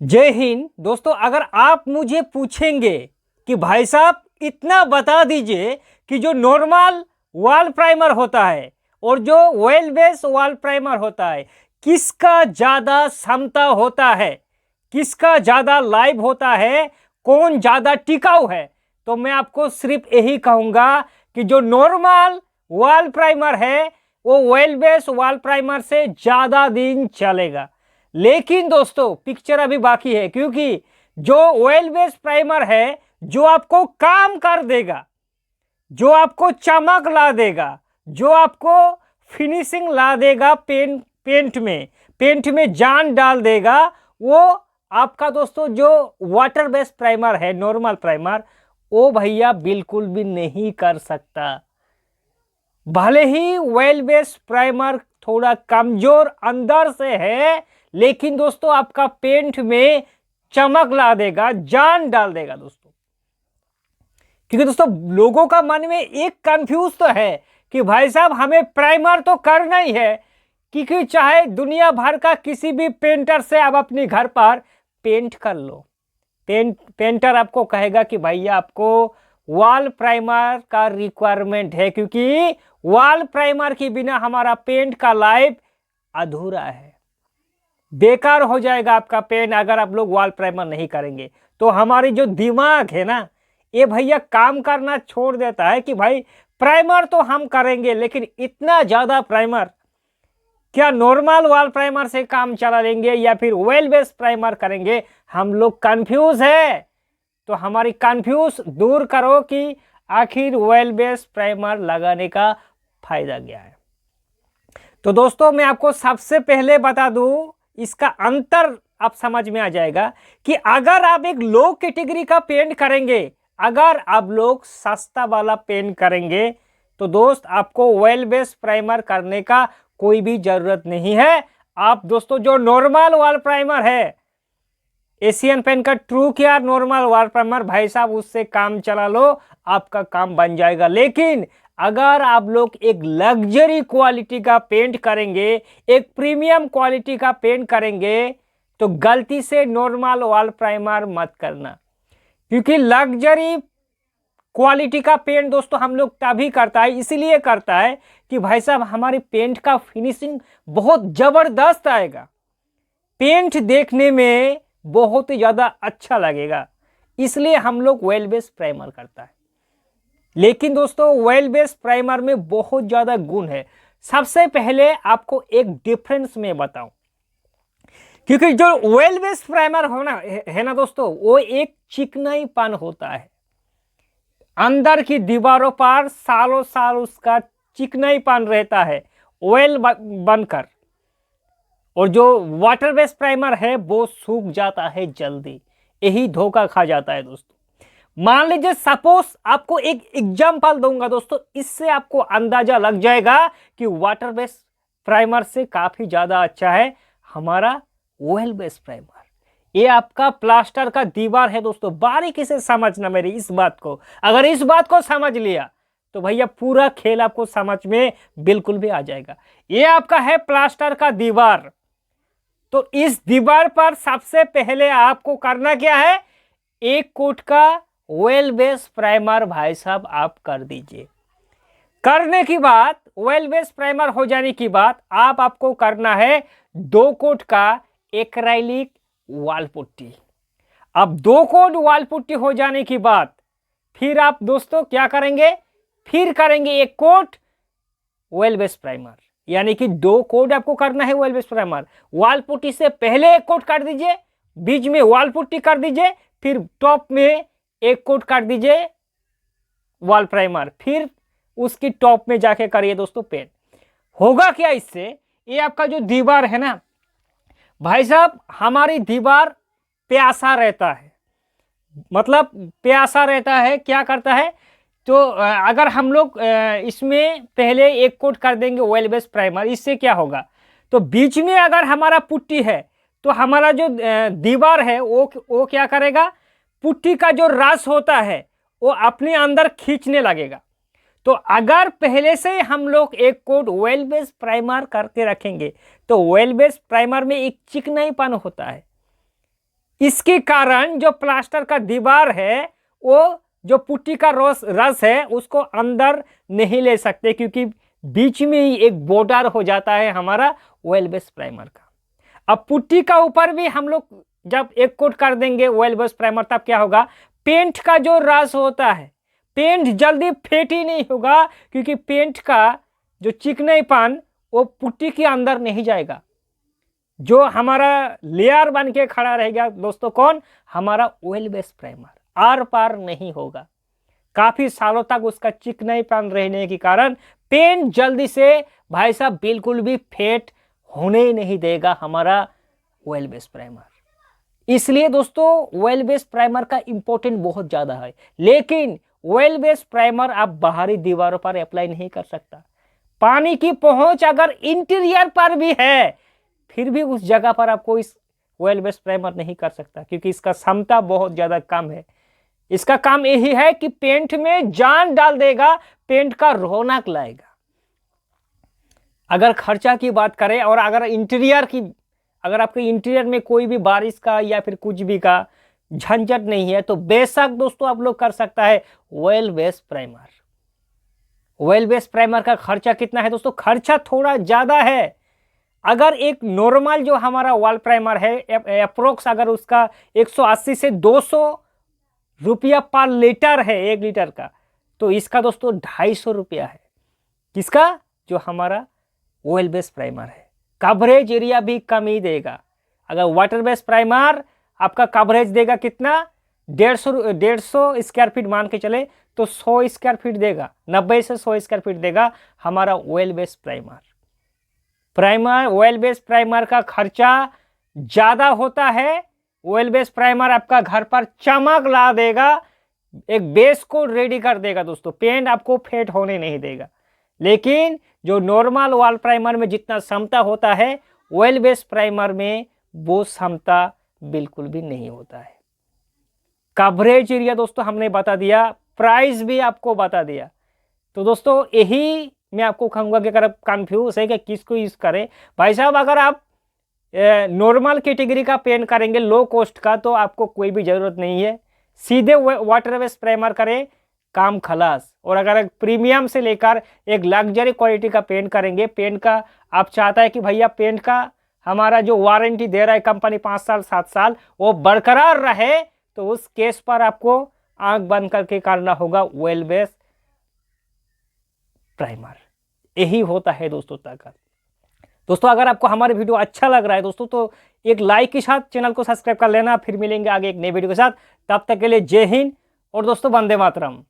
जय हिंद दोस्तों। अगर आप मुझे पूछेंगे कि भाई साहब इतना बता दीजिए कि जो नॉर्मल वॉल प्राइमर होता है और जो ऑयल बेस वॉल प्राइमर होता है किसका ज्यादा क्षमता होता है, किसका ज्यादा लाइव होता है, कौन ज्यादा टिकाऊ है, तो मैं आपको सिर्फ यही कहूंगा कि जो नॉर्मल वॉल प्राइमर है वो ऑयल बेस वॉल प्राइमर से ज्यादा दिन चलेगा। लेकिन दोस्तों पिक्चर अभी बाकी है, क्योंकि जो ऑयल बेस्ड प्राइमर है जो आपको काम कर देगा, जो आपको चमक ला देगा, जो आपको फिनिशिंग ला देगा, पेंट में जान डाल देगा, वो आपका दोस्तों जो वाटर बेस्ड प्राइमर है नॉर्मल प्राइमर वो भैया बिल्कुल भी नहीं कर सकता। भले ही ऑयल बेस्ड प्राइमर थोड़ा कमजोर अंदर से है, लेकिन दोस्तों आपका पेंट में चमक ला देगा, जान डाल देगा दोस्तों। क्योंकि दोस्तों लोगों का मन में एक कंफ्यूज तो है कि भाई साहब हमें प्राइमर तो करना ही है, क्योंकि चाहे दुनिया भर का किसी भी पेंटर से आप अपने घर पर पेंट कर लो, पेंटर आपको कहेगा कि भैया आपको वॉल प्राइमर का रिक्वायरमेंट है, क्योंकि वॉल प्राइमर के बिना हमारा पेंट का लाइफ अधूरा है, बेकार हो जाएगा आपका पेंट अगर आप लोग वॉल प्राइमर नहीं करेंगे। तो हमारी जो दिमाग है ना ये भैया काम करना छोड़ देता है कि भाई प्राइमर तो हम करेंगे, लेकिन इतना ज्यादा प्राइमर क्या नॉर्मल वॉल प्राइमर से काम चला लेंगे या फिर ऑयल बेस्ड प्राइमर करेंगे, हम लोग कंफ्यूज है। तो हमारी कंफ्यूज दूर करो कि आखिर ऑयल बेस्ड प्राइमर लगाने का फायदा क्या है। तो दोस्तों मैं आपको सबसे पहले बता दूं, इसका अंतर आप समझ में आ जाएगा कि अगर आप एक लो कैटेगरी का पेंट करेंगे, अगर आप लोग सस्ता वाला पेंट करेंगे, तो दोस्त आपको ऑयल बेस्ड प्राइमर करने का कोई भी जरूरत नहीं है। आप दोस्तों जो नॉर्मल वॉल प्राइमर है एशियन पेंट का true care normal wall primer, भाई साहब उससे काम चला लो, आपका काम बन जाएगा। लेकिन अगर आप लोग एक लग्जरी क्वालिटी का पेंट करेंगे, एक प्रीमियम क्वालिटी का पेंट करेंगे, तो गलती से नॉर्मल वॉल प्राइमर मत करना, क्योंकि लग्जरी क्वालिटी का पेंट दोस्तों हम लोग तभी करता है, इसीलिए करता है कि भाई साहब हमारी पेंट का फिनिशिंग बहुत जबरदस्त आएगा, पेंट देखने में बहुत ही ज्यादा अच्छा लगेगा, इसलिए हम लोग ऑयल बेस्ड प्राइमर करता है। लेकिन दोस्तों ऑयल बेस्ड प्राइमर में बहुत ज्यादा गुण है। सबसे पहले आपको एक डिफरेंस में बताऊं, क्योंकि जो ऑयल बेस्ड प्राइमर होना है ना दोस्तों, वो एक चिकनाईपन होता है, अंदर की दीवारों पर सालों साल उसका चिकनाईपन रहता है ऑयल बनकर, और जो वाटर बेस्ड प्राइमर है वो सूख जाता है जल्दी, यही धोखा खा जाता है दोस्तों। मान लीजिए सपोज आपको एक एग्जांपल दूंगा दोस्तों, इससे आपको अंदाजा लग जाएगा कि वाटर बेस्ड प्राइमर से काफी ज्यादा अच्छा है हमारा ऑयल बेस्ड प्राइमर। ये आपका प्लास्टर का दीवार है दोस्तों, बारीकी से समझना मेरी इस बात को। अगर इस बात को समझ लिया तो भैया पूरा खेल आपको समझ में बिल्कुल भी आ जाएगा। ये आपका है प्लास्टर का दीवार, तो इस दीवार पर सबसे पहले आपको करना क्या है, एक कोट का ऑयल बेस्ड प्राइमर भाई साहब आप कर दीजिए। करने की बाद ऑयल बेस्ड प्राइमर हो जाने की बाद आपको करना है 2 कोट का एक्राइलिक वॉल पुट्टी। अब 2 कोट वॉल पुट्टी हो जाने की बाद फिर आप दोस्तों क्या करेंगे, फिर करेंगे 1 कोट ऑयल बेस्ड प्राइमर, यानी कि 2 कोट आपको करना है oil based primer. Wall putty से पहले 1 कोट कर दीजिए, बीच में वॉल पुट्टी कर दीजिए, फिर टॉप में 1 कोट कर दीजिए वॉल प्राइमर, फिर उसकी टॉप में जाके करिए दोस्तों पेंट। होगा क्या इससे, ये आपका जो दीवार है ना भाई साहब, हमारी दीवार प्यासा रहता है, मतलब प्यासा रहता है, क्या करता है, तो अगर हम लोग इसमें पहले 1 कोट कर देंगे ऑयल बेस्ड प्राइमर, इससे क्या होगा, तो बीच में अगर हमारा पुट्टी है तो हमारा जो दीवार है वो क्या करेगा, पुट्टी का जो रस होता है वो अपने अंदर खींचने लगेगा। तो अगर पहले से हम लोग 1 कोट ऑयल बेस्ड प्राइमर करके रखेंगे तो ऑयल बेस्ड प्राइमर में एक चिकनाईपन होता है, इसके कारण जो प्लास्टर का दीवार है वो जो पुट्टी का रस है उसको अंदर नहीं ले सकते, क्योंकि बीच में ही एक बॉर्डर हो जाता है हमारा ऑयल बेस प्राइमर का। अब पुट्टी का ऊपर भी हम लोग जब एक कोट कर देंगे ऑयल बेस प्राइमर, तब क्या होगा, पेंट का जो रस होता है, पेंट जल्दी फेट ही नहीं होगा, क्योंकि पेंट का जो चिकनाईपन वो पुट्टी के अंदर नहीं जाएगा। जो हमारा लेयर बन के खड़ा रहेगा दोस्तों, कौन, हमारा ऑयल बेस प्राइमर, आर पार नहीं होगा। काफी सालों तक उसका चिकनाईपन रहने के कारण पेंट जल्दी से भाई साहब बिल्कुल भी फेट होने ही नहीं देगा हमारा ऑयल बेस प्राइमर। इसलिए दोस्तों ऑयल बेस प्राइमर का इंपॉर्टेंट बहुत ज्यादा है। लेकिन ऑयल बेस प्राइमर आप बाहरी दीवारों पर अप्लाई नहीं कर सकता। पानी की पहुंच अगर इंटीरियर पर भी है, फिर भी उस जगह पर आपको इस ऑयल बेस प्राइमर नहीं कर सकता, क्योंकि इसका क्षमता बहुत ज्यादा कम है। इसका काम यही है कि पेंट में जान डाल देगा, पेंट का रौनक लाएगा। अगर खर्चा की बात करें और अगर आपके इंटीरियर में कोई भी बारिश का या फिर कुछ भी का झंझट नहीं है, तो बेशक दोस्तों आप लोग कर सकता है oil base primer. Oil base primer का खर्चा कितना है दोस्तों, खर्चा थोड़ा ज्यादा है। अगर एक नॉर्मल जो हमारा वॉल प्राइमर है अप्रोक्स अगर उसका 180 से 200 रुपया पर लीटर है, 1 लीटर का, तो इसका दोस्तों 250 रुपया है। किसका, जो हमारा ऑयल बेस प्राइमर है। कवरेज एरिया भी कम ही देगा। अगर वाटर बेस प्राइमर आपका कवरेज देगा कितना, 150 स्क्वायर फीट मान के चले तो 100 स्क्वायर फीट देगा, 90 से 100 स्क्वायर फीट देगा हमारा oil base primer. Oil base primer का खर्चा ज्यादा होता है। ऑयल बेस प्राइमर आपका घर पर चमक ला देगा, एक बेस को रेडी कर देगा दोस्तों, पेंट आपको फेड होने नहीं देगा। लेकिन जो नॉर्मल वॉल प्राइमर में जितना क्षमता होता है, ऑयल बेस प्राइमर में वो क्षमता बिल्कुल भी नहीं होता है। कवरेज एरिया दोस्तों हमने बता दिया, प्राइस भी आपको बता दिया। तो दोस्तों यही मैं आपको कहूँगा कि अगर कंफ्यूज है कि किसको यूज़ करें, भाई साहब अगर आप नॉर्मल कैटेगरी का पेंट करेंगे लो कॉस्ट का, तो आपको कोई भी ज़रूरत नहीं है, सीधे वाटर बेस प्राइमर करें, काम खलास। और अगर प्रीमियम से लेकर एक लग्जरी क्वालिटी का पेंट करेंगे, पेंट का आप चाहता है कि भैया पेंट का हमारा जो वारंटी दे रहा है कंपनी 5 साल 7 साल वो बरकरार रहे, तो उस केस पर आपको आंख बंद करके करना होगा ऑयल बेस प्राइमर। यही होता है दोस्तों ताकत। दोस्तों अगर आपको हमारे वीडियो अच्छा लग रहा है दोस्तों, तो एक लाइक के साथ चैनल को सब्सक्राइब कर लेना। फिर मिलेंगे आगे एक नई वीडियो के साथ, तब तक के लिए जय हिंद और दोस्तों वंदे मातरम।